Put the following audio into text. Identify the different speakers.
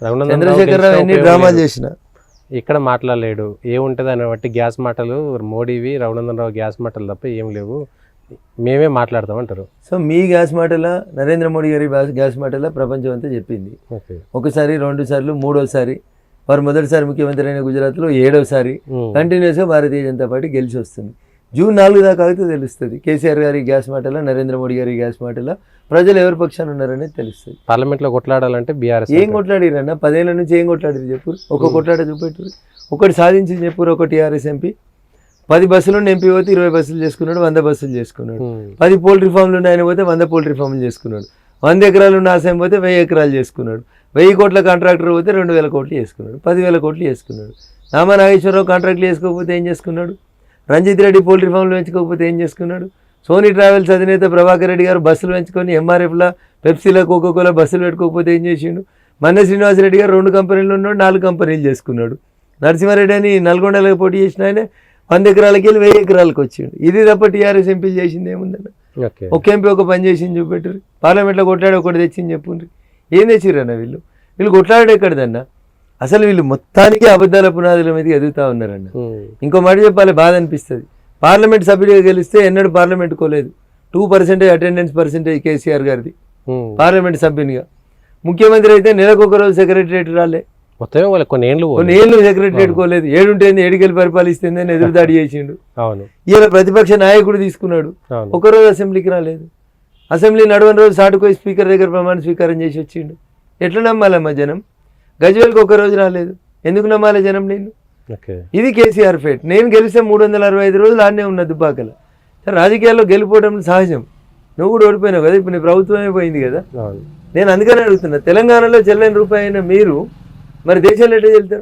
Speaker 1: చంద్రశేఖరరావు ఎన్ని డ్రామాలు చేసిన
Speaker 2: ఇక్కడ మాట్లాడలేడు. ఏముంటుంది అని బట్టి గ్యాస్ మాటలు మోడీవి, రఘునందన్ రావు గ్యాస్ మాటలు తప్ప ఏం లేవు, మేమే మాట్లాడతాం అంటారు.
Speaker 1: సో మీ గ్యాస్ మాటల, నరేంద్ర మోడీ గారి గ్యాస్ మాటల ప్రపంచం అంతా చెప్పింది. ఒకసారి, 2 సార్లు, 3వసారి, వారు మొదటిసారి ముఖ్యమంత్రి అయిన గుజరాత్లో 7వసారి కంటిన్యూస్గా భారతీయ జనతా పార్టీ గెలిచి వస్తుంది. జూన్ 4 దాకా అయితే తెలుస్తుంది కేసీఆర్ గారి గ్యాస్ మాటల, నరేంద్ర మోడీ గారి గ్యాస్ మాటల ప్రజలు ఎవరి పక్షాన ఉన్నారనేది తెలుస్తుంది.
Speaker 2: పార్లమెంట్లో కొట్లాడాలంటే బీఆర్ఎస్
Speaker 1: ఏం కొట్లాడిరన్న? 10 ఏళ్ళ నుంచి ఏం కొట్లాడిరు చెప్పు. ఒక కొట్లాట చూపెట్టు. ఒకటి సాధించి చెప్పు. ఒక టీఆర్ఎస్ ఎంపీ 10 బస్సులు ఎంపీ పోతే 20 బస్సులు చేసుకున్నాడు, 100 బస్సులు చేసుకున్నాడు. 10 పోల్ట్రీ ఫామ్లు ఉన్నాయని పోతే 100 పోల్ట్రీ ఫామ్లు చేసుకున్నాడు. 100 ఎకరాలు ఉన్న ఆశయం పోతే 1000 ఎకరాలు చేసుకున్నాడు. 1000 కోట్ల కాంట్రాక్టర్ పోతే 2000 కోట్లు చేసుకున్నాడు, 10,000 కోట్లు చేసుకున్నాడు. నామా నాగేశ్వరరావు కాంట్రాక్ట్లు చేసుకోకపోతే ఏం చేసుకున్నాడు? రంజిత్ రెడ్డి పోల్ట్రీ ఫామ్లు పెంచుకోకపోతే ఏం చేసుకున్నాడు? సోనీ ట్రావెల్స్ అధినేత ప్రభాకర్ రెడ్డి గారు బస్సులు పెంచుకొని ఎంఆర్ఎఫ్లా, పెప్సీలా, కోకోకోలా బస్సులు పెట్టుకోకపోతే ఏం చేసిండు? మన్నె శ్రీనివాసరెడ్డి గారు 2 కంపెనీలు ఉన్నాడు, 4 కంపెనీలు చేసుకున్నాడు. నరసింహారెడ్డి అని నల్గొండలో పోటీ చేసిన ఆయన 100 ఎకరాలకి వెళ్ళి 1000 ఎకరాలకు వచ్చిండు. ఇది తప్ప టీఆర్ఎస్ ఎంపీలు చేసింది ఏముందన్న? ఒక ఎంపీ ఒక పని చేసింది చూపెట్టరు. పార్లమెంట్లో కొట్లాడి ఒకటి తెచ్చింది చెప్పుండ్రి. ఏం తెచ్చిరన్న వీళ్ళు కొట్లాడే ఎక్కడిదన్న? అసలు వీళ్ళు మొత్తానికి అబద్ధాల పునాదుల మీదకి ఎదుగుతూ ఉన్నారన్న. ఇంకో మాట చెప్పాలి, బాధ అనిపిస్తుంది. పార్లమెంట్ సభ్యుడిగా గెలిస్తే ఎన్నడూ పార్లమెంట్ కోలేదు. 2% అటెండెన్స్ పర్సెంటేజ్ కేసీఆర్ గారిది పార్లమెంట్ సభ్యునిగా. ముఖ్యమంత్రి అయితే నెలకు 1 రోజు సెక్రటరియట్ రాలే,
Speaker 2: మొత్తమే వాళ్ళకి కొన్ని
Speaker 1: ఏళ్ళు సెక్రటరియట్ కోలేదు. 7 ఉంటేంది, 7 పరిపాలిస్తుంది అని ఎదురుదాడి చేసిండు. ఇలా ప్రతిపక్ష నాయకుడు తీసుకున్నాడు, 1 రోజు అసెంబ్లీకి రాలేదు. అసెంబ్లీ నడవని రోజు సాటుకోయి స్పీకర్ దగ్గర ప్రమాణ స్వీకారం చేసి వచ్చిండు. ఎట్లా నమ్మాలమ్మా జనం? గజ్వేల్కి 1 రోజు రాలేదు, ఎందుకు నమ్మాలి జనం నేను? ఇది కేసీఆర్ ఫేట్. నేను గెలిస్తే 365 రోజులు ఆడనే ఉన్న దుబ్బాకల. రాజకీయాల్లో గెలిపోవడం సహజం. నువ్వు కూడా ఓడిపోయినావు కదా, ఇప్పుడు నీ ప్రభుత్వమే పోయింది కదా. నేను అందుకనే అడుగుతున్నా, తెలంగాణలో చెల్లని రూపాయి అయిన మీరు మరి దేశాలు ఎట్లా చెల్తారు?